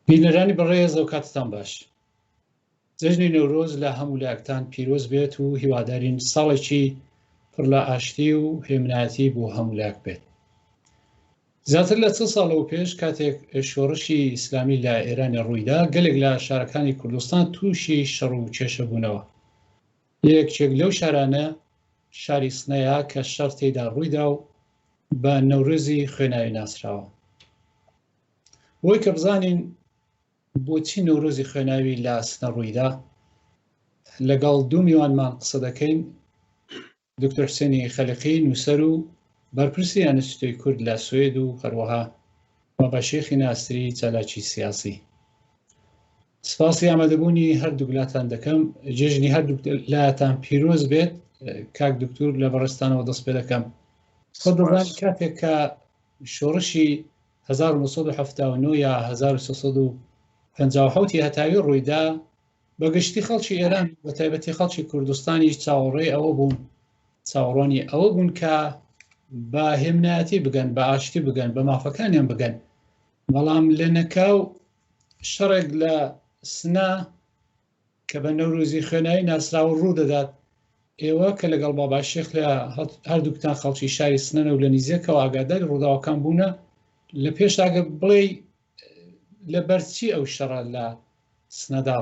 بینەرانی بەڕێز ئەو کاتتان باش. جەژنی نەورۆز لە هەموو لایەکتان پیرۆز بێت و هیوادارین ساڵێکی پڕ لە ئاشتی و هێمنایەتی بۆ هەموو لایەک بێت. زیاتر لە 40 ساڵەوە پێش کاتێک شۆڕشی ئیسلامی لە ئێرانی ڕوویدا، گەلێک لە شارەکانی کوردستان تووشی شەڕ و کێشە بوونەوە. یەکێک لەو شارانە شاری سنەیە کە شەڕ تێیدا ڕوویدا و بە نەورۆزی خوێناوی ناسراوە. بۆی کە بزانین بۆچی نەورۆزی خوێناوی لە سنە ڕوویدا، لەگەڵ دوو میوانمان قسە دەکەین: دکتۆر حسێنی خەلیقی، نووسەر و بەرپرسی ئینستیتوی کورد لە سوێد و هەروەها بابا شێخی ناسری، چالاکی سیاسی. سپاسی ئامادەبوونی هەردوو لاتان دەکەم. جێژنی هەردوو لایەتان پیرۆز بێت. کاک دکتۆر لە بەڕێستانەوە دەست پێ دەکەم. خۆت دەزانی کاتێک کە شۆڕشی 1979 یا 1357 هەتاوی ڕوویدا، بەگشتی خەڵکی ئێران بە تایبەتی خەڵکی کوردستانی چاوەڕێی ئەوە بوون، چاوەڕوانی ئەوە بوون کە بە هێمنایەتی بگەن، بە ئاشتی بگەن، بە مافەکانیان بگەن. بەڵام لە نەکاو شەڕێک لە سنە کە بە نەورۆزی خوێناوی ناسراوە ڕوو دەدات. ئێوە کە لەگەڵ بابا شێخ لە هەردووکتان خەڵکی شاری سنەنە و لە نزیکەوە ئاگاداری ڕووداوەکان بوونە، لە پێش ئاگە بڵێ لە بەرچی ئەو شەڕە لە سنەدا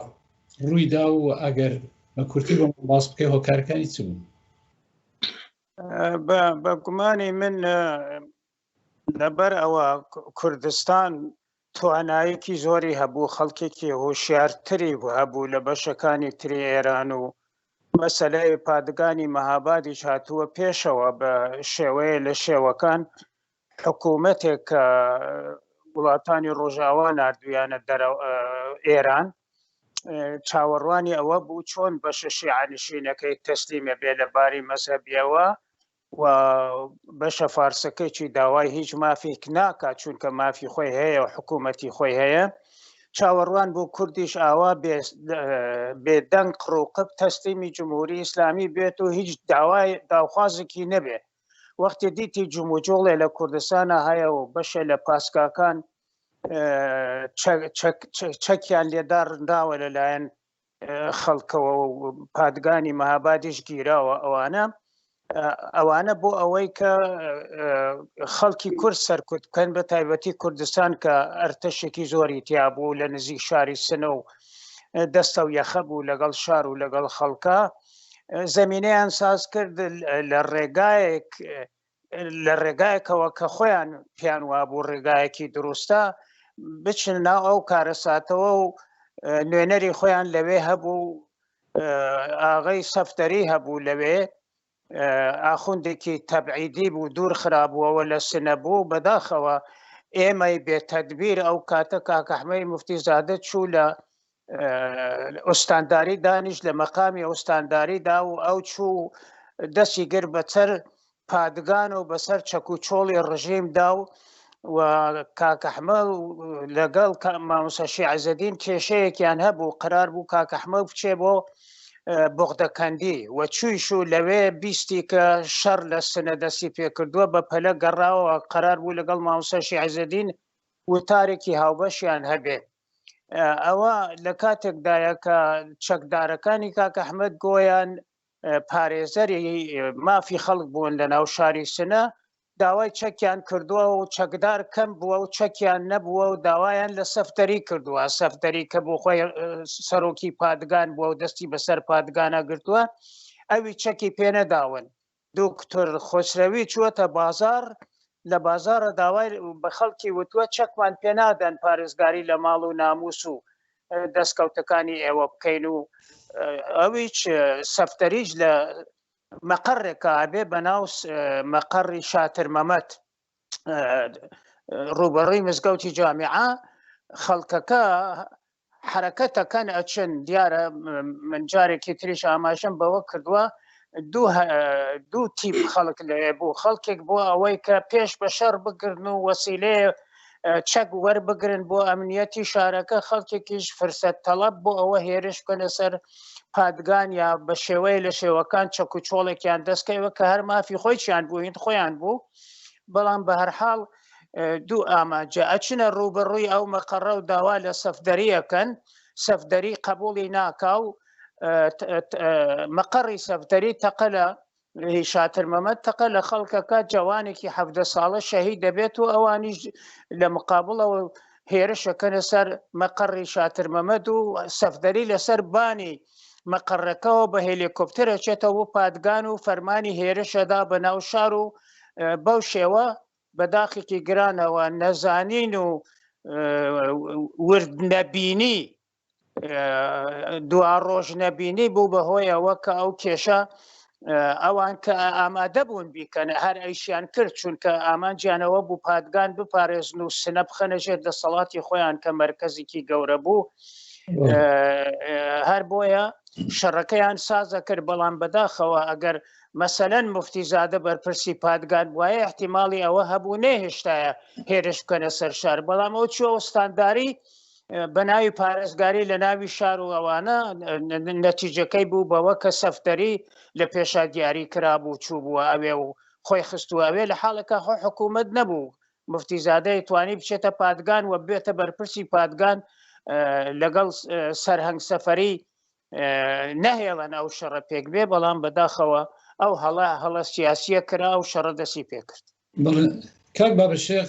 ڕوویدا و ئەگەر بە کورتی بۆ باس بکەی هۆکارەکانی چ بوون؟ بە گومانی من لەبەر ئەوە کوردستان توانایەکی زۆری هەبوو، خەڵکێکی هۆشیارتری هەبوو لە بەشەکانی تری ئێران و مەسەلەی پادگانی مەهابادیش هاتووە پێشەوە بە شێوەیە لە شێوەکان. حکوومەتێک کە وڵاتانی ڕۆژاوا نردویانە ئێران چاوەڕوانی ئەوە بوو چۆن بەشە شیعەنشینەکەی تەسلیمە بێ لە باری مەزهەبیەوە و بەشە فارسەکەیی داوای هیچ مافێک ناکات چونکە مافی خۆی هەیە و حکوومەتی خۆی هەیە. چاوەڕوان بۆ کوردیش ئاوا بێدەنگ قڕوقب تەسلیمی جمهوری ئیسلامی بێت و هیچ داوخوازێکی نەبێ. وەختی دیتی جموجۆڵێ لە کوردستانە هەیە و بەشە لە پاسکاکان چەکیان لێدار ڕنداوە لەلایەن خەڵکەوە و پادگانی مەهابادیش گیراوە. ئەوانە بۆ ئەوەی کە خەڵکی کورد سەرکوت بکەن، بە تایبەتی کوردستان کە ئەرتەشێکی زۆری تیا بوو لە نزیک شاری سنە و دەستە و یەخە بوو لەگەڵ شار و لەگەڵ خەڵکە، زەمینەیان ساز کرد لە ڕێگایەکەوە کە خۆیان پیان وابوو ڕێگایەکی دروستە بچن ناو ئەو کارەساتەوە و نوێنەری خۆیان لەوێ هەبوو. ئاغای سەفتەری هەبوو لەوێ، ئاخوندێکی تەبعیدی بوو، دوور خراببووەوە لە سنە بوو. بەداخەوە ئێمەی بێتەدبیر ئەو کاتە کاک ئەحمەدی موفتیزادە چوو لە ئوستانداری دانیش لە مەقامی ئوستانداریدا و ئەو چوو دەستی گر بەسەر پادگان و بەسەر چەکوچۆڵی ڕژیمدا و کاک ئەحمەد لەگەڵ مامۆستا شیعەزەدین کێشەیەکیان هەبوو، قرار بوو کاک ئەحمەد بچێ بۆ بۆغدەکەندی و چوویش و لەوێ بیستی کە شەڕ لە سنە دەستی پێکردووە بە پەلە گەڕاوە. قرار بوو لەگەڵ مامۆستا شیعەزەدین وتارێکی هاوبەشیان هەبێ. ئەوە لە کاتێکدایە کە چەکدارەکانی کاک ئەحمەد گۆیان پارێزەری مافی خەڵک بوون لە ناو شاری سنە، داوای چەکیان کردووە و چەکدار کەم بووە و چەکیان نەبووە و داوایان لە سەفتەری کردووە. سەفتەری کە بۆ خۆی سەرۆکی پادگان بووە و دەستی بەسەر پادگانە گرتووە، ئەوی چەکی پێنەداون. دکتۆر خۆسرەوی چووەتە بازار، لە بازارە داوای بە خەڵکی وتووە چەکمان پێنادەن پارێزگاری لە ماڵ و ناموس و دەستکەوتەکانی ئێوە بکەین و ئەویش سەفتەریش لە مەقەڕێکە ئابێ بە ناو مەقەڕی شاتر مەمەد ڕوبەڕووی مزگەوتی جامیعە. خەڵکەکە حرەکەتەکەن ئەچن، دیارە من جارێکی تریش ئاماژەم بەوە کردووە دوو تیپ خەڵک لێ بوو. خەڵکێک بۆ ئەوەی کە پێش بە شەڕ بگرن و وەسیلەیە چەک وەربگرن بۆ ئەمنیەتی شارەکە، خەڵکێکیش فرسەت تەڵەب بۆ ئەوە هێرش بکەنە سەر پادگان یا بە شێوەیە لە شێوەکان چەکوچۆڵێکیان دەستکەوە کە هەر مافی خۆیان بوو، هیچ خۆیان بوو. بەڵام بە هەر حاڵ دوو ئامانجە ئەچنە ڕوبەڕووی ئەو مەقەڕە و داوا لە سەفدەریەکەن سەفدەری قبولی ناکا و مەقەڕی سەفدەری تەقە لە شاتر مەمەد تەقە لە خەڵکەکە جوانێکی 17 ساڵە شەهید دەبێت و ئەوانیش لە مقابڵەوە هێرشەکەنە سەر مەقەڕی شاتر مەمەد و سەفدەری لەسەر بانی مەقەڕەکەەوە بە هێلیکۆپتەرە چێتەوە بۆ پادگان و فەرمانی هێرشەدا بە ناو شار و بەو شێوە بەداخێکی گرانەوە نەزانین و ورد نەبینی دوا ڕۆژ نەبینی بوو بەهۆیەوە کە ئەو کێشە ئەوان کە ئامادە بوون بیکەنە هەر ئەیشیان کرد چونکە ئامانجیانەوە بوو پادگان بپارێزن و سنە بخەنەژێت دەسەڵاتی خۆیان کە مەرکەزێکی گەورە بوو هەر بۆیە شەڕەکەیان سازە کرد بەڵام بەداخەوە ئەگەر مەسەلەن مفتیزادە بەرپرسی پادگان وایە احتیماڵی ئەوە هەبوو نێهێشتایە هێرش بکەنە سەر شار بەڵام ئەو چوە ئەستانداری بە ناوی پارێزگاری لە ناوی شار و ئەوانە نەتیجەکەی بوو بەوە کە سەفدەری لە پێشا دیاری کرابوو چوو بووە ئەوێ و خۆی خستووە ئەوێ لە حاڵەکە خۆ حکوومەت نەبوو مفتیزادەی توانی بچێتە پادگان و بێتە بەرپرسی پادگان لەگەڵ سەرهەنگ سەفەری نەهێڵەن ئەو شەڕە پێک بێ بەڵام بەداخەوە ئەو هەڵە سیاسیە کرا و شەڕە دەستی پێکرد کاک بابەشێخ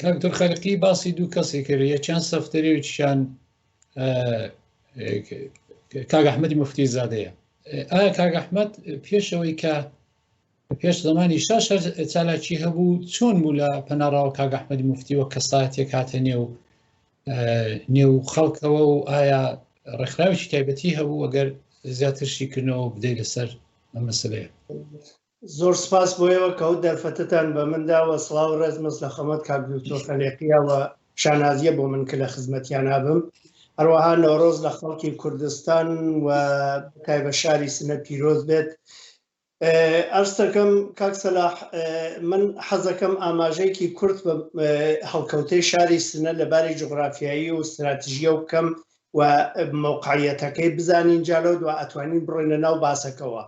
کاک دۆرخەلقی باسی دوو کەسی کرد یەکیان سەفدەری و یەکیان کاک ئەحمەدی مفتیزادەیە ئایا کاک ئەحمەد پێشەوەی کە پێش زمانی شاش چالاکی هەبوو چۆن بوو لە پەناڕاوە کاک ئەحمەدی مفتیوە کە ساعتێک هاتە نێو خەڵکەوە و ئایا ڕێکخراوێکی تایبەتی هەبوو ئەگەر زیاترشی کردنەوە بدەی لەسەر ئەم مەسەلەیە زۆر سپاس بۆیەوە کە ئەو دەرفەتتان بە منداوە سڵاو و ڕێزمەست لە خەمەت کاک دکتۆر خەلێقیەوە شانازیە بۆ من کە لە خزمەتیان هابم هەروەها نۆڕۆز لە خەڵکی کوردستان و تایبە شاری سنە پیرۆز بێت ئەرز دەکەم کاک سەلاح من حەزەکەم ئاماژەیەکی کورت بە هەڵکەوتەی شاری سنە لەباری جوغرافیایی و استراتیژیە و بکەم و موقعیەتەکەی بزانین جالۆ و ئەتوانین بڕۆینە ناو باسەکەەوە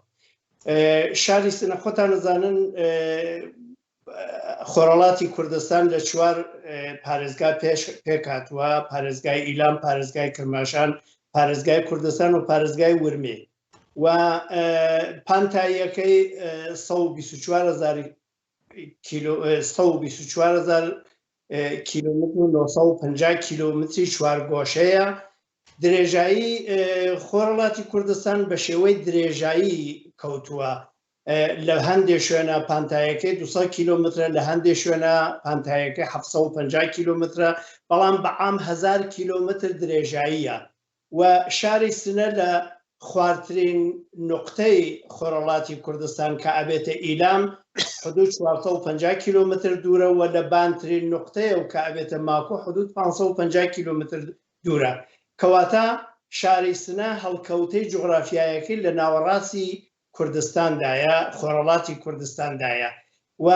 شاری سنە خۆتان نزانن خۆرەڵاتی کوردستان لە چوار پارێزگا پێکاتوە پارێزگای ئیلام پارێزگای کرماشان پارێزگای کوردستان و پارێزگای ورمێ و پانتاییەکەی 124,000 کیلومتر و 950 کیلومتری چوارگۆشەیە درێژایی خۆرەڵاتی کوردستان بە شێوەی درێژایی کەوتووە لە هەندێک شوێنە پانتایەکەی 200 کیلومترە لە هەندێک شوێنە پانتایەکەی 750 کیلومترە بەڵام بەعام 1000 کیلومتر درێژاییە و شاری سنە لە خواردترین نقطەی خۆرەڵاتی کوردستان کە ئەبێتە ئیلام حدود 450 کیلومتر دوورە و لە بانترین نقطەیە و کە ئەبێتە ماکۆ حدود 550 کیلومتر دوورە کەواتە شاری سنە هەڵکەوتەی جوغرافیایەکەی لە ناوەڕاستی کوردستاندایە خۆرەڵاتی کوردستاندایە و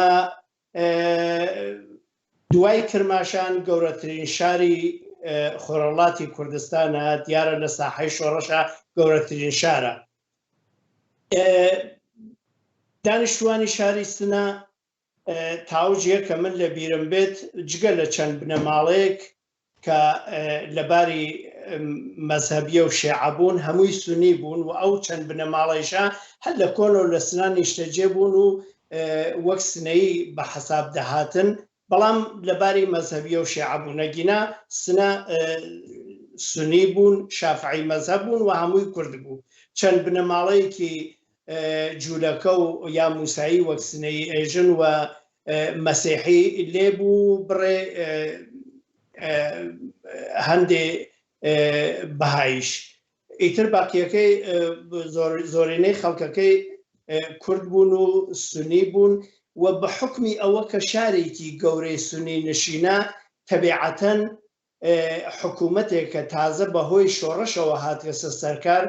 دوای کرماشان گەورەترین شاری خۆرەڵاتی کوردستانە دیارە لە ساحەی شۆڕەشە گەورەترین شارە دانیشتوانی شاری سنە تاوجیە کە من لە بیرم بێت جگە لە چەند بنەماڵەیەک کە لەباری مەذهبیە و شیعەبوون هەمووی سونی بوون و ئەو چەند بنەماڵەیشە هەر لە کۆن و لە سنانی شتەجێ بوون و وەک سنەی بە حەساب دەهاتن بەڵام لەباری مەذهبیە و شیعەبوونەگینا سنە سونی بوون شافعی مەذهب بوون و هەمووی کورد بوو چەند بنەماڵەیەکی جوولەکە و یا موسایی وەک سنەی ئێژن و مەسیحی لێبوو بڕێ هەندێ بەهایش ئیتر باقیەکەی زۆرینەی خەڵکەکەی کورد بوون و سونی بوون و بە حکمی ئەوە کە شارێکی گەورەی سونی نشینە تەبیعەتەن حکوومەتێک کە تازە بەهۆی شۆڕەشەوە هاتگەسە سەرکار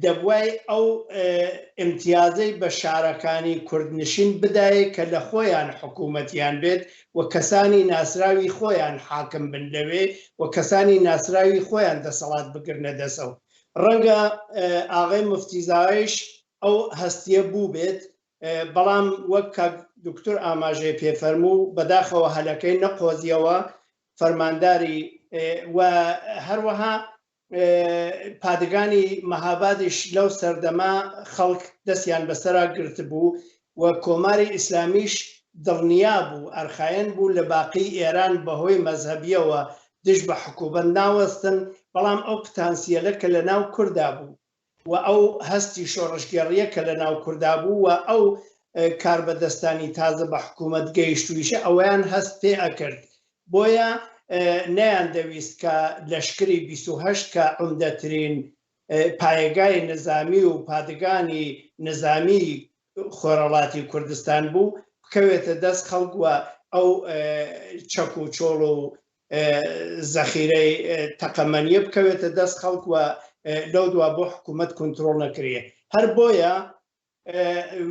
دەبوای ئەو ئیمتیازەی بە شارەکانی کوردنشین بدایە کە لە خۆیان حکوومەتیان بێت و کەسانی ناسراوی خۆیان حاکم بن لەوێ و کەسانی ناسراوی خۆیان دەسەڵات بگرنە دەسەو ڕەنگە ئاغای مفتیزایش ئەو هەستیە بوو بێت بەڵام وەک دکتۆر ئاماژێ پێفەرموو بەداخەوە هەلەکەی نەقۆزیەوە فەرمانداری و هەروەها پادگانی مەهابادیش لەو سەردەما خەڵک دەستیان بەسەرا گرت بوو و کۆماری ئیسلامیش دڵنیا بوو ئەرخایەن بوو لە باقی ئێران بەهۆی مەزهەبیەوە دژ بە حکوومەت ناوەستن بەڵام ئەو پتانسیەلە کە لە ناو کووردا بوو و ئەو هەستی شۆڕشگێڕیە کە لە ناو کووردا بوو و ئەو کار بەدەستانی تازە بە حکوومەت گەیشتویشە ئەویان هەست پێ ئەکرد بۆیە نەیان دەویست کە لەشکری 28 کە عومدەترین پایەگای نظامی و پادگانی نظامی خۆرەڵاتی کوردستان بوو بکەوێتە دەست خەڵکووە ئەو چەک و چۆڵ و زەخیرەی تەقەمەنیە بکەوێتە دەست خەڵکووە لەو دوا بۆ حکوومەت کنترۆڵ نەکرێ هەر بۆیە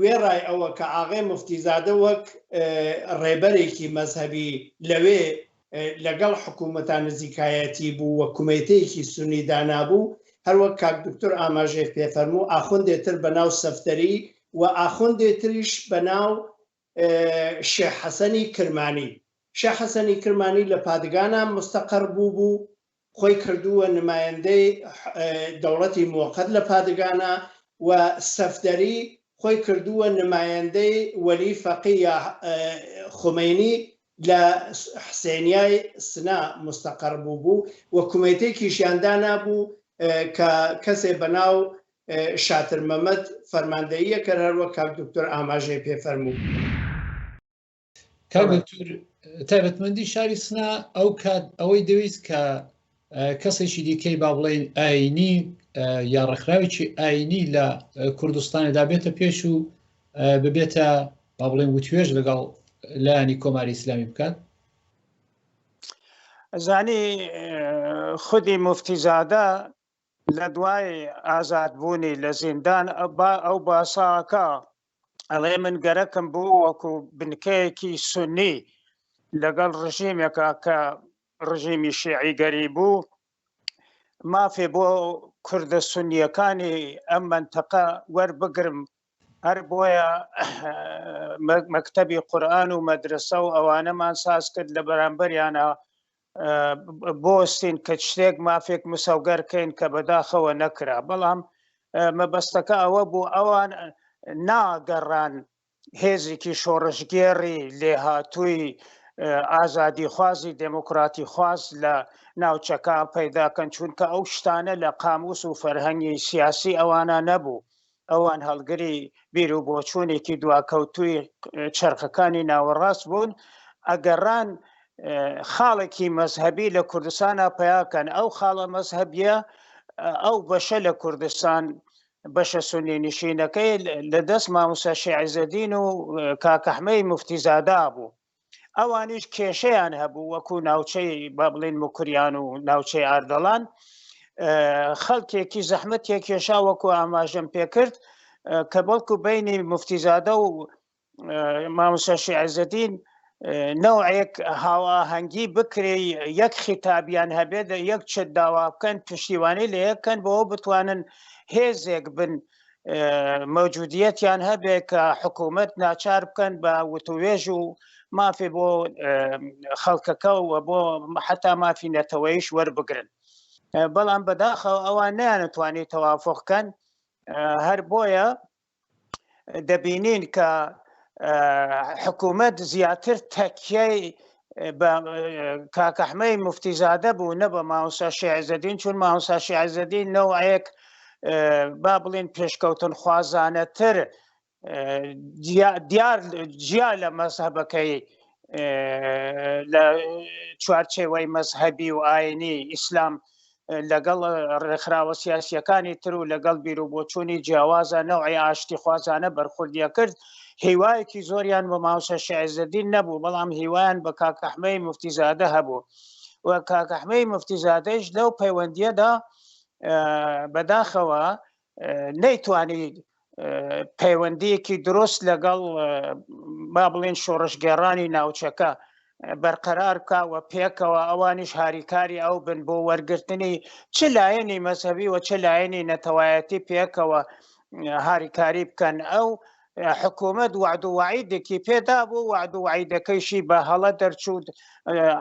وێڕای ئەوە کە ئاغای مفتیزادە وەک ڕێبەرێکی مەزهەبی لەوێ لەگەڵ حکوومەتان نزیکایەتی بوو وە کومێتەیەکی سونی دانابوو هەروەک کاک دکتۆر ئاماژێ پێفەرموو ئاخوندێتر بەناو سەفتەری و ئاخوندێتریش بەناو شێخ حەسەنی کرمانی شێخ حەسەنی کرمانی لە پادگانە مستەقەر بوو خۆی کردووە نمایەندەی دەوڵەتی موقەت لە پادگانە و سەفتەری خۆی کردووە نمایەندەی وەلی فەقی خومینی لە حسێنیای سنا مستەقەر بوو و کومێتێکیشیاندانا بوو کە کەسێ بەناو شاتر مەمەد فەرماندەییە کە هەروە کاک دکتۆر ئاماژێ پێفەرموو کاک دکتۆر تایبەتمەندی شاری سنا ئەو کات ئەوەی دەویست کە کەسێکی دیکەی با بڵێن ئاینی یا ڕێکخراوێکی ئاینی لە کوردستانێدا بێتە پێش و ببێتە با بڵێن وتوێژ لەگەڵ لایانی کۆماری ئیسلامی بکات زانی خودی مفتیزادە لە دوای ئازادبوونی لە زیندان ئەو باساکە ئەڵێ من گەرەکم بوو وەکو بنکەیەکی سونی لەگەڵ ڕژیمێکە کە ڕژیمی شیعی گەری بوو مافێ بۆ کوردە سونیەکانی ئەم منتەقە وەربگرم هەر بۆیە مەکتەبی قورئان و مەدرسە و ئەوانەمان ساز کرد لە بەرامبەریانە بۆستین کە شتێک مافێک مسەوگەرکەین کە بەداخەوە نەکرا بەڵام مەبەستەکە ئەوە بوو ئەوان ناگەڕان هێزێکی شۆڕشگێڕی لێهاتووی ئازادی خوازی دموکراتی خواز لە ناوچەکە پەیداکەن چونکە ئەو شتانە لە قاموس و فەرهەنگی سیاسی ئەوانە نەبوو ئەوان هەڵگری بیر و بۆچوونێکی دواکەوتووی چرخەکانی ناوەڕاست بوون ئەگەڕان خاڵێکی مەزهەبی لە کوردستانە پیاکەن ئەو خاڵە مەزهەبیە ئەو بەشە لە کوردستان بەشە سونی نشینەکەی لە دەست مامۆستا شیعزەدین و کاکەحمەی مفتیزادا بوو ئەوانیش کێشەیان هەبوو وەکو ناوچەی با بڵێن مکریان و ناوچەی ئاردەڵان خەڵکێکی زەحمەتێک کێشا وەکو ئاماژەم پێکرد کە بەڵکو بینی مفتیزادە و مامۆستا شیعزەدین نەوعێک هاواهەنگی بکرێ یەک خیتابیان هەبێت یەک چت داوا بکەن پشتیوانی لە یەکەن بۆ بتوانن هێزێک بن مەوجودیەتیان هەبێت کە حکوومەت ناچار بکەن بە وتوێژ و مافی بۆ خەڵکەکە و بۆ حتا مافی نەتەوەیش وەربگرن بەڵام بەداخەوە ئەوان نەیانتوانی تەوافقکەن هەر بۆیە دەبینین کە حکوومەت زیاتر تەکیەی بە کاکەحمەی مفتیزادە بوو نە بە مامۆستا شیعزەدین چون مامۆستا شیعزەدین نەوعەیەک با بڵێن پێشکەوتن خوازانەتر دیار جیا لە مەزهەبەکەی لە چوارچێوەی مەزهەبی و ئاینی ئیسلام لەگەڵ ڕێکخراوە سیاسیەکانی تر و لەگەڵ بیر و بۆچوونی جیاوازە نەوعی ئاشتی خوازانە بەرخوردیە کرد هیوایەکی زۆریان بە مامۆستا شیعزەدین نەبوو بەڵام هیوایان بە کاکەحمەی مفتیزادە هەبوو و کاکەحمەی مفتیزادەش لەو پەیوەندیەدا بەداخەوە نەیتوانی پەیوەندیەکی دروست لەگەڵ با بڵێن شۆڕشگێڕانی ناوچەکە بەرقەرار بکەوە پێکەوە ئەوانیش هاریکاری ئەو بن بۆ وەرگرتنی چ لایەنی مەزهەبی و چ لایەنی نەتەوایەتی پێکەوە هاریکاری بکەن ئەو حکوومەت وعد و وعیدێکی پێدا بوو وعد و وعیدەکەیشی بە هەڵە دەرچوو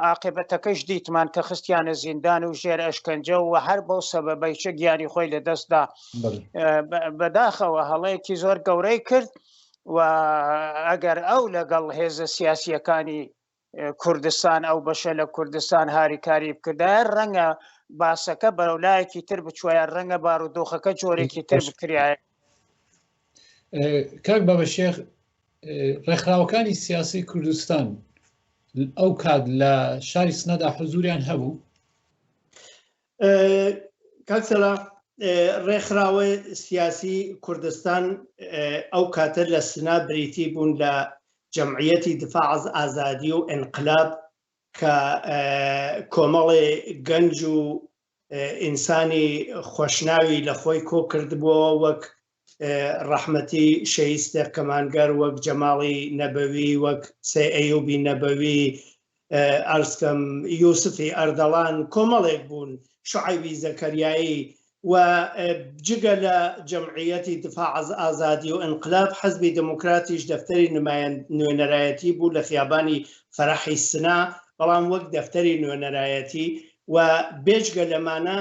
عاقبەتەکەش دیتمان کە خستیانە زیندان و ژێر ئەشکەنجە و هەر بەو سەبەبەیچە گیانی خۆی لە دەستدا بەداخەوە هەڵەیەکی زۆر گەورەی کرد و ئەگەر ئەو لەگەڵ هێزە سیاسیەکانی کوردستان ئەو بەشە لە کوردستان هاریکاری بکردایە ڕەنگە باسەکە بەرەولایەکی تر بچوایە ڕەنگە بارودۆخەکە جۆرێکی تر بکرایە. کاک بابەشێخ ڕێکخراوەکانی سیاسی کوردستان ئەو کات لە شاری سنەدا حزوریان هەبوو؟ کاکسەلا ڕێکخراوە سیاسی کوردستان ئەو کاتە لە سنا بریتی بوون لە جەمعیەتی دفاع ئازادی و ئینقلاب کە کۆمەڵێ گەنج و ئینسانی خۆشناوی لە خۆی کۆ کردبووە وەک ڕەحمەتی شەیستە کەمانگەر وەک جەماڵی نەبەوی وەک سێ ئەیوبی نەبەوی ئەرزکەم یوسفی ئەردەڵان کۆمەڵێک بوون شعیبی زەکەریایی و جگە لە جەمعیەتی دفاع ئازادی و ئینقلاب حەزبی دموکراتیش دەفتەری نوێنەرایەتی بوو لە خیابانی فەرەحی سنا بەڵام وەک دەفتەری نوێنەرایەتی و بێجگە لەمانە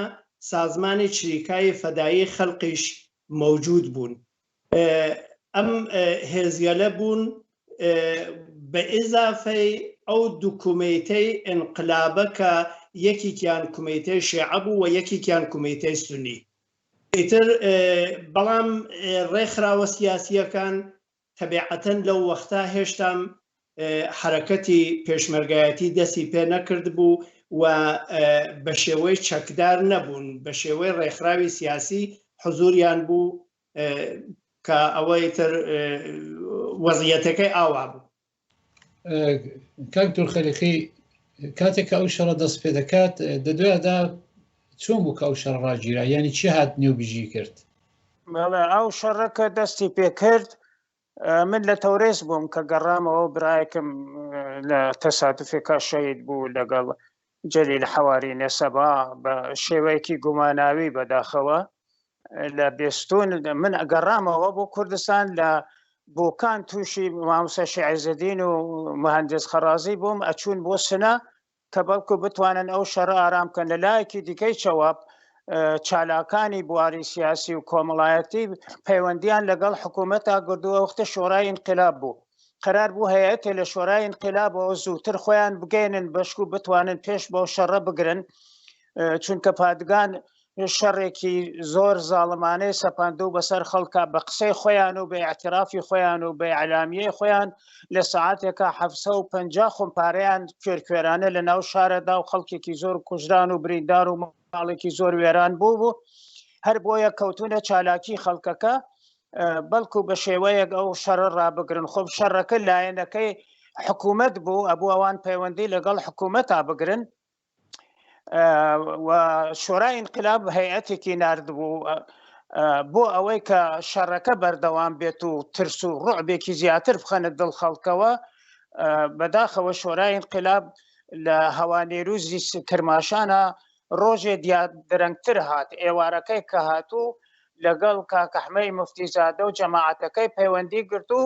سازمانی چریکای فەدایی خەڵقیش موجود بوون. ئەم هێزگەلە بوون بە ئیزافەی ئەو دوو کومێتەی ئینقلابە کە یەکێکیان کومێتەی شیعە بوو و یەکێکیان کومێتەی سونی. ئیتر بەڵام ڕێکخراوە سیاسیەکان تەبیعەتەن لەو وەختا هێشتام حرەکەتی پێشمەرگایەتی دەستی پێ نەکرد بوو و بە شێوەی چەکدار نەبوون بە شێوەی ڕێکخراوی سیاسی حزوریان بوو کە ئەوەی تر وەزیەتەکەی ئاوا بوو. کاک دولخەلیقی کاتێک ئەو شەڕە دەست پێ دەکات دەدوێدا چۆن بوو کە ئەو شەڕ ڕاگیرا یعنی چی هات نێوبژی کرد؟ ئەو شەڕەکە دەستی پێ کرد من لە تەورێز بووم کە گەڕامەوە برایەکم لە تەسادفێکە شەید بوو لەگەڵ جەلیل حەواری نێسەبا بە شێوەیەکی گوماناوی بەداخەوە لە بێستون من ئەگەڕامەوە بۆ کوردستان لە بۆکان تووشی مامۆستا شیعزەدین و مهندس خەرازی بووم ئەچوون بۆ سنە کە بەڵکو بتوانن ئەو شەڕە ئارام بکەن لە لایەکی دیکەی چەواب چالاکانی بواری سیاسی و کۆمەڵایەتی پەیوەندیان لەگەڵ حکوومەتا گردووە وەختە شۆرای ئینقلاب بوو قەرار بوو هەیەتێ لە شۆرای ئینقلابەوە زووتر خۆیان بگەێنن بەشک و بتوانن پێش بۆ شەڕە بگرن چونکە پادگان شەڕێکی زۆر زاڵمانەی سەپاندوو بەسەر خەڵکە بە قسەی خۆیان و بە ئاعترافی خۆیان و بە ئەعلامیەی خۆیان لە سەعاتێکە 750 خۆمپارەیان کوێرکوێرانە لە ناو شارەدا و خەڵکێکی زۆر کوژران و بریندار و ماڵێکی زۆر وێران بوو هەر بۆیە کەوتونە چالاکی خەڵکەکە بەڵکو بە شێوەیەک ئەو شەڕە ڕابگرن خۆب شەڕەکە لایەنەکەی حکوومەت بوو ئەبوو ئەوان پەیوەندی لەگەڵ حکوومەتا بگرن و شۆرای ئینقلاب هەیەتێکی ناردبوو بۆ ئەوەی کە شەڕەکە بەردەوام بێت و ترس و ڕوعبێکی زیاتر بخەنە دڵ خەڵکەوە بەداخەوە شۆرای ئینقلاب لە هەوانێروزی کرماشانە ڕۆژێ درەنگتر هات ئێوارەکەی کە هاتوو لەگەڵ کاکەحمەی مفتیزادە و جەماعەتەکەی پەیوەندی گرت و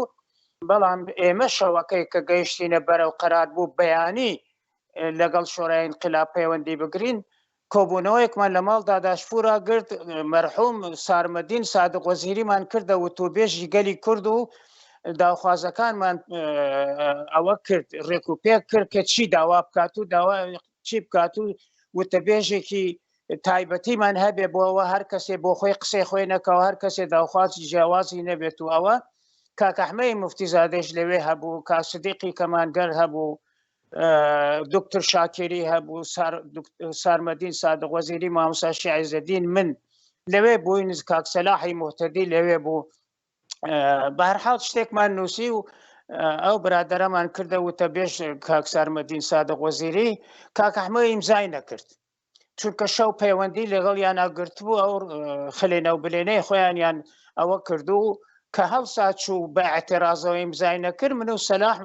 بەڵام ئێمە شەوەکەی کە گەیشتینە بەرەو قەرار بوو بەیانی لەگەڵ شۆرای ئینقلاب پەیوەندی بگرین کۆبوونەوەیەکمان لە ماڵ داداشپورا گرت مەرحوم سارمەدین سادق وەزیریمان کردە وتۆبێژی گەلی کورد و داوخوازەکانمان ئەوە کرد ڕێک و پێک کرد کە چی داوا بکات و داوا چی بکات و وتەبێژێکی تایبەتیمان هەبێ بۆەوە هەر کەسێ بۆ خۆی قسەی خۆی نەکەوە هەر کەسێ داوخوازی جیاوازی نەبێت و ئەوە کاکەحمەی مفتیزادەش لەوێ هەبوو کاسدیقی کەمانگەر هەبوو دکتر شاکری هەبوو سارمەدین سادق وەزیری مامۆستا شیعزەدین من لەوێ بووین کاکسەلاحی موحتەدی لەوێ بوو بە هەر حاڵ شتێکمان نووسی و ئەو برادەرەمان کردە وتەبێژ کاک سارمەدین سادق وەزیری کاکەحمە ئیمزای نەکرد چونکە شەو پەیوەندی لەگەڵیان ئاگرتبوو ئەو خلێنە و بلێنەی خۆیانیان ئەوە کردو کە هەڵسا چوو بە ئاعتێرازەوە ئیمزای نەکرد من و سەلاح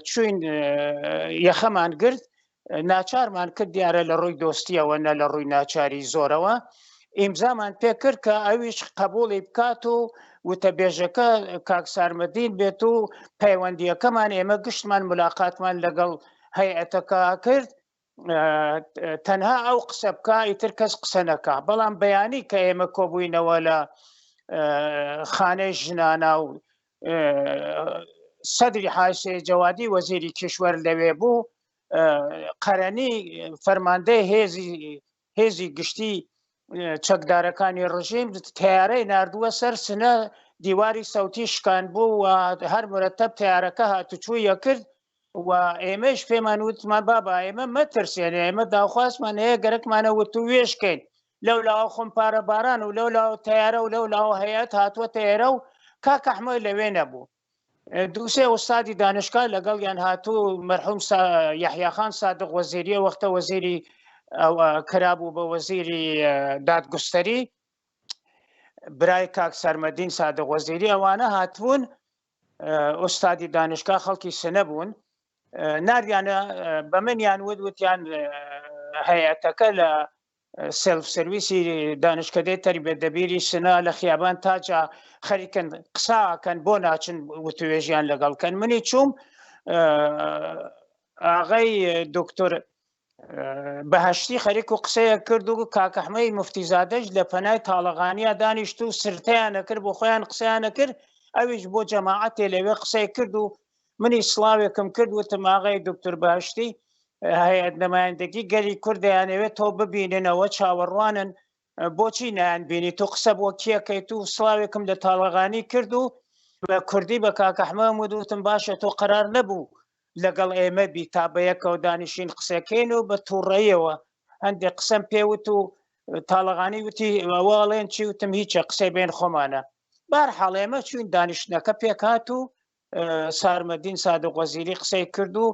چوین یەخەمان گرت ناچارمان کرد دیارە لە ڕووی دۆستیەوە نە لە ڕووی ناچاری زۆرەوە ئیمزامان پێ کرد کە ئەویش قبوڵی بکات و وتەبێژەکە کاک سارمەدین بێت و پەیوەندیەکەمان ئێمە گشتمان ملاقاتمان لەگەڵ هەیئەتەکە کرد تەنها ئەو قسە بکە ئیتر کەس قسە نەکا بەڵام بەیانی کە ئێمە کۆبووینەوە لە خانەی ژنانە و سەدری حاشێ جەوادی وەزیری کشوەر لەوێ بوو قەرەنی فەرماندەی هێزی گشتی چەکدارەکانی ڕژیم تیارەی نردووە سەر سنە دیواری سەوتی شکان بوو و هەر مرەتەب تیارەکە هاتوچوویە کرد و ئێمەش پێمان وتمان بابا ئێمە مەترسێنێ ئێمە داخوازمان هەیە گەرەکمانە وت و وێشکەین لەو لاوە خۆمپارە باران و لەو لاوە تیارە و لەو لاوە هەیەت هاتووە تێرە و کاک ئەحمەد لەوێ نەبوو دووسێ ئوستادی دانشگا لەگەڵیان هاتوو مەرحوم یەحیاخان سادق وەزیریە وەختە وەزیری کرابوو بە وەزیری دادگستەری برای کاک سەرمەدین سادق وەزیری ئەوانە هاتبوون ئوستادی دانشگا خەڵکی سنە بوون ناریانە بە منیان وتیان هەیەتەکە لە سلف سرویسی دانشکدەی تربیەتدەبیری سنە لە خیابان تاجا خەریکن قساکەن بۆ ناچن وتوێژیان لەگەڵکەن منی چووم ئاغای دکتۆر بەهشتی خەریک و قسەیە کرد و کاک ئەحمەد موفتیزادەش لە پەنای تاڵەغانیە دانیشت و سرتیان نەکرد بۆ خۆیان قسەیان نەکرد ئەویش بۆ جەماعەتێ لەوێ قسەی کرد و منی سڵاوێکم کرد وتم ئاغای دکتۆر بەهشتی هەیەت نەمایەندەگی گەلی کوردیانەوێت تۆ ببیننەوە چاوەڕوانن بۆچی نایان بینی تو قسە بۆ کێکەیت و سڵاوێکم لە تاڵەغانی کرد و بە کوردی بە کاک ئەحمەد وتم باشە تۆ قەرار نەبوو لەگەڵ ئێمە بی تا بەیەکەوە دانیشین قسەکەین و بە تووڕێیەوە هەندێک قسەم پێوت و تاڵەغانی وتی ئەوواڵێن چی وتم هیچە قسەی بین خۆمانە بەرحاڵ ئێمە چوین دانیشتنەکە پێکات و سارمەدین سادق وەزیری قسەی کرد و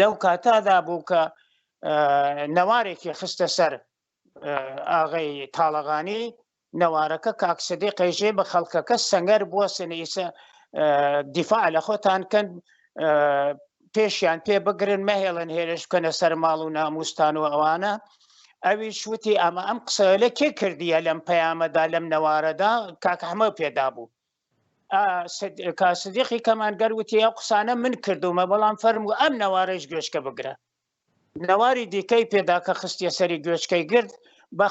لەو کاتادا بوو کە نەوارێکی خستە سەر ئاغای تاڵەغانی نەوارەکە کاک سەدیق قەیژێ بە خەڵکەکە سەنگەر بووە سنەیسە دیفاع لە خۆتانکەن پێشیان پێ بگرن مەهێڵن هێرش بکەنە سەر ماڵ و ناموستان و ئەوانە ئەویش وتی ئەمە ئەم قسە لە کێ کردیە لەم پەیامەدا لەم نەوارەدا کاک ئەحمەد پێدا بوو کاسدیقی کەمانگەر وتی ئەو قسانە من کردومە بەڵام فەرموو ئەم نەوارەش گوێشکە بگرە نەواری دیکەی پێدا کە خستیە سەری گوێچکەی گرت بە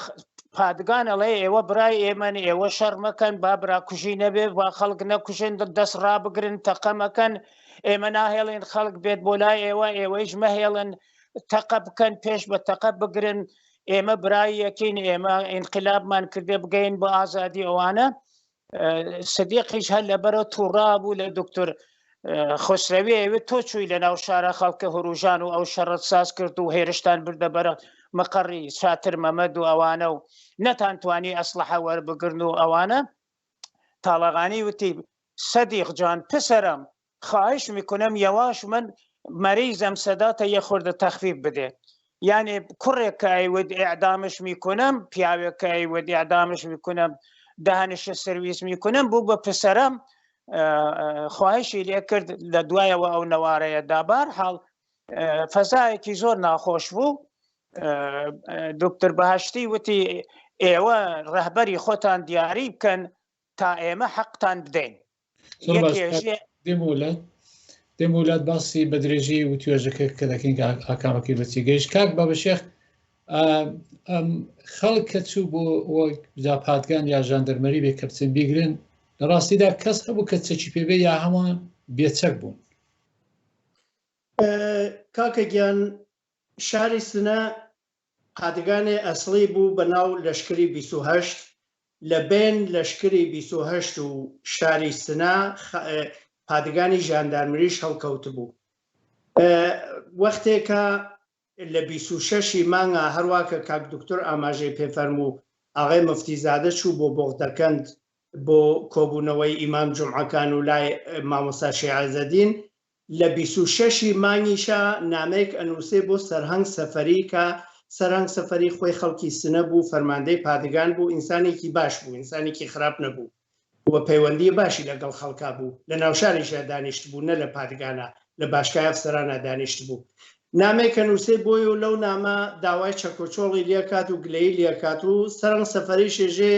پادگانەڵێ ئێوە برای ئێمەن ئێوە شەڕ مەکەن با براکوژی نەبێ با خەڵک نەکوژن دەست ڕابگرن تەقە مەکەن ئێمە ناهێڵین خەڵک بێت بۆ لای ئێوە ئێوەیش مەهێڵن تەقە بکەن پێش بە تەقە بگرن ئێمە برای یەکین ئێمە ئینقلابمان کردێ بگەین بە ئازادی ئەوانە سەدیقیش هەر لەبەرە تووڕا بوو لە دکتۆر خۆسرەوی ئەوێت تۆ چووی لە ناو شارە خەڵکە هەروژان و ئەو شەڕەت ساز کرد و هێرشتان بردە بەرە مەقەڕی شاتر مەمەد و ئەوانە و نەتانتوانی ئەسلحە وەربگرن و ئەوانە تاڵەغانی وتی سەدیق جان پسرم خواهش میکنم یواش من مریضم صداتە یه خورده تخفیف بده یعنی کوڕێک کە ئەیوت ئیعدامش میکنم پیاوێک کە ئەیوت ئیعدامش میکنم دهنش سرویس میکنم بوو بە پسرم خواهشی لێ کرد لە دوایەوە ئەو نەوارەیەدا بەرحاڵ فەزایەکی زۆر ناخۆش بوو دکتۆر بەهشتی وتی ئێوە ڕەهبەری خۆتان دیاری بکەن تا ئێمە حەقتان بدەین دەمولات باسی بە درێژی و توێژەکە کە دەکەین ئاکامەکەی بەچی گەیشت کاک بابە شێخ خەڵک کە چوو بۆ پادگان یا ژاندەرمەری بێ کە بچن بیگرن لە ڕاستیدا کەس هەبوو کە چەکی پێبێ یا هەمووان بێچەک بوون کاکە گیان شاری سنە پادگانێ ئەسڵی بوو بە ناو لەشکری 28 لە بین لەشکری 28 و شاری سنە پادگانی ژاندارمەریش هەڵکەوت بوو وەختێکە لە 26 مانگە هەروواکە کاک دکتۆر ئاماژەی پێفەرموو ئاغای مفتیزادە چوو بۆ بۆغدەکەند بۆ کۆبوونەوەی ئیمام جومعەکان و لای مامۆستا شیعەزەدین لە 26 مانگیشە نامەیەک ئەنووسێ بۆ سەرهەنگ سەفەری کە سەرهەنگ سەفەری خۆی خەڵکی سنە بوو فەرماندەی پادگان بوو ئینسانێکی باش بوو ئینسانێکی خراپ نەبوو وە پەیوەندی باشی لەگەڵ خەڵکا بوو لە ناوشاریشە دانیشت بوو نە لە پادگانە لە باشکای ئەفسەرانە دانیشت بوو نامێکە نووسێ بۆی و لەو نامە داوای چەکۆچۆڵی لێکات و گلەی لێکات و سەرنگ سەفەری شێژێ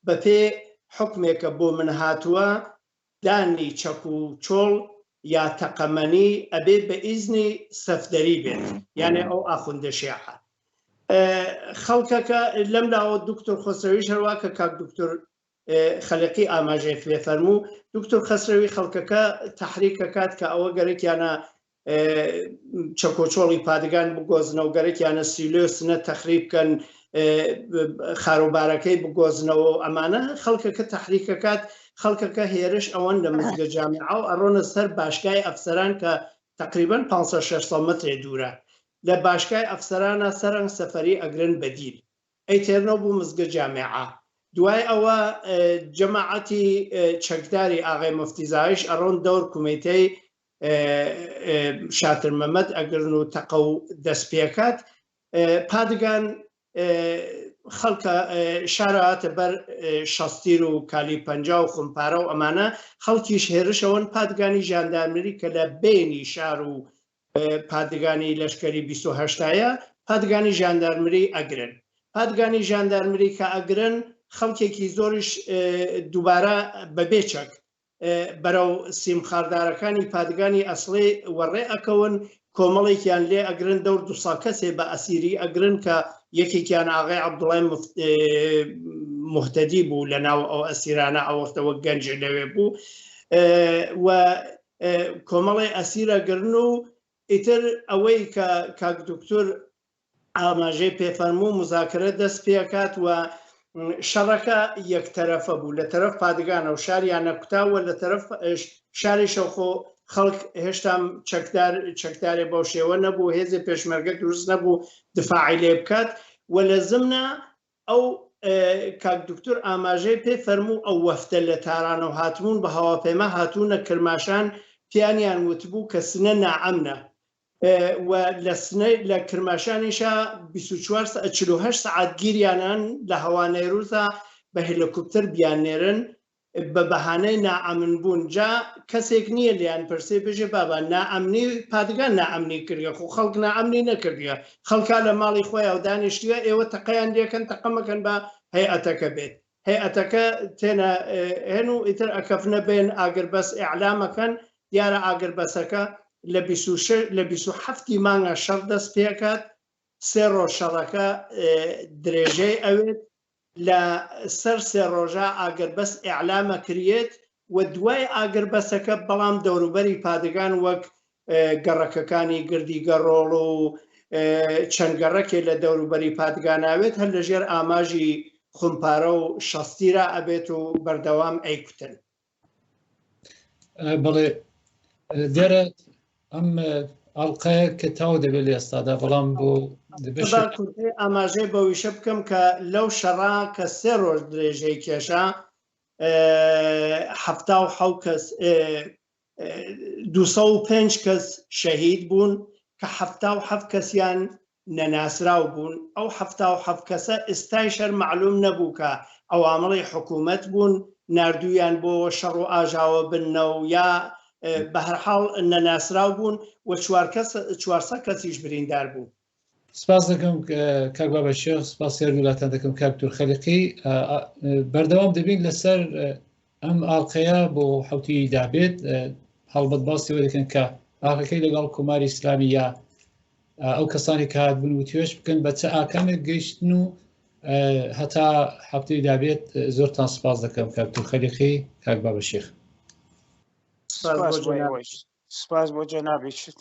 بە پێ حکمێکە بۆ من هاتووە دانی چەک و چۆڵ یا تەقەمەنی ئەبێ بە ئیزنی سەفدەری بێت یانێ ئەو ئاخوندە شیعە خەڵکەکە لەم لاوە دکتۆر خۆسەویش هەروە کە کاک دکتۆر خەلقی ئاماژەی فێ فەرموو دکتۆر خەسرەوی خەڵکەکە تەحریکە کات کە ئەوە گەرەکیانە چەکۆچۆڵی پادگان بگۆزنەوە گەرەکیانە سیلۆسنە تەخریب بکەن خاروبارەکەی بگۆزنەوە ئەمانە خەڵکەکە تەحریکە کات خەڵکەکە هێرش ئەوەن لە مزگە جامعە و ئەڕۆنە سەر باشگای ئەفسەران کە تقریباً 500-600 مترێ دوورە لە باشگای ئەفسەرانە سەرنگ سەفەری ئەگرن بەدیل ئەی تێرنەوە بوو مزگە جامعە دوای ئەوە جەماعەتی چەکداری ئاغای مفتیزایش ئەڕۆن دەور کومیتەی شاتر مەمەد ئەگرن و تەقە و دەستپێکات پادگان خەڵکە شارەهاتە بەر شەستیر و کالی پەنجا و خومپارە و ئەمانە خەڵکیش هێرشەوەن پادگانی ژاندارمەری کە لە بینی شار و پادگانی لەشکری 28ە پادگانی ژاندارمەری ئەگرن پادگانی ژاندارمەری کە ئەگرن خەڵکێکی زۆریش دووبارە بەبێچەک بەرەو سیمخاردارەکانی پادگانی ئەسڵێ وەڕێ ئەکەون کۆمەڵێکیان لێ ئەگرن دەور دوسا کەسێ بە ئەسیری ئەگرن کە یەکێکیان ئاغای عەبدوڵای موحتەدی بوو لە ناو ئەو ئەسیرانە ئەوەختەوە گەنج لەوێ بوو و کۆمەڵی ئەسیرەگرن و ئیتر ئەوەی کە کاک دکتۆر ئاماژەی پێفەرموو مزاکرە دەست پێکات و شەڕەکە یەکتەرەفە بوو لە تەرەف پادگانە و شاریان نەکوتاوە لە تەرەف شاری شەوخۆ خەڵک هێشتا چەکدارێ بەو شێوە نەبوو هێزی پێشمەرگە دروست نەبوو دفاعی لێ بکات و لە زمنە ئەو کاک دکتۆر ئاماژەی پێ فەرموو ئەو وەفتە لە تارانە و هاتمون بە هەواپەیمە هاتوونە کرماشان پیانیان وتبوو کە سنە نائەمنە و لە کرماشانیشە 48 سعات گیریانان لە هەوانەی ڕووسا بە هێلیکۆپتەر بیانێرن بە بەهانەی نائەمن بوون جا کەسێک نییە لیان پرسێ بژێ بابا نائەمنی پادگان نائەمنی کردە خۆ خەڵک نائەمنی نەکردیە خەڵکا لە ماڵی خۆیان و دانیشتووە ئێوە تەقەیان لێکەن تەقەمەکەن بە هەیئەتەکە بێت هەیئەتەکە تێنە هێن و ئیتر ئەکەفنە بێن ئاگربەس ئیعلامەکەن دیارە ئاگربەسەکە لە 27 مانگە شەڕ دەست پێکات 3 ڕۆژ شەڕەکە درێژەی ئەوێت لە سەر 3 ڕۆژە ئاگربەس ئیعلامە کرێت و دوای ئاگربەسەکە بەڵام دەوروبەری پادگان وەک گەڕەکەکانی گردی گەڕۆڵ و چەند گەڕەکێ لە دەوروبەری پادگاناوێت هەر لەژێر ئاماژی خومپارە و شەستیرە ئەبێت و بەردەوام ئەیکوتن بەڵێ دیارە ئەم ئەڵقەیە کە تاو دەبێت لە ئێستادا بەڵام بۆ ئاماژەی بەویشە بکەم کە لەو شەڕا کە 3 ڕۆژ درێژەی کێشە 77 کەس 205 کەس شەهید بوون کە 77 کەسیان نەناسراو بوون ئەو 77 کەسە ئێستای شەر معلوم نەبوو کە ئەوامەڵی حکوومەت بوون نردویان بۆ شەڕ و ئاژاوە بنەوە یا بە هەرحاڵ نەناسراو بوون و 400 کەسیش بریندار بوو. سپاس دەکەم کاک بابەشێخ سپاس ویلاتان دەکەم کاک دکتۆر خەلیقی بەردەوام دەبین لەسەر ئەم ئاڵقەیە بۆ حوتی دابێت هەڵبەت باسیەوە دەکەن کە ئاڵقەکەی لەگەڵ کۆماری ئیسلامی یا ئەو کەسانی کە هاتبوون و توێش بکەن بە چه ئاکامێک گەیشتن و هەتا حوتی دابێت زۆرتان سپاس دەکەم کاک دکتۆر خەلیقی کاک بابەشێخ سپاس بۆ جەنابی شت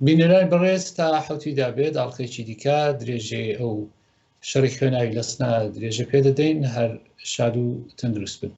بینەران بەڕێز تا حوتی دابێت ئاڵقەیەکی دیکە درێژێ ئەو شەڕی خوێناوی لەسنا درێژە پێ دەدەین هەر شاد و تەندروست بن.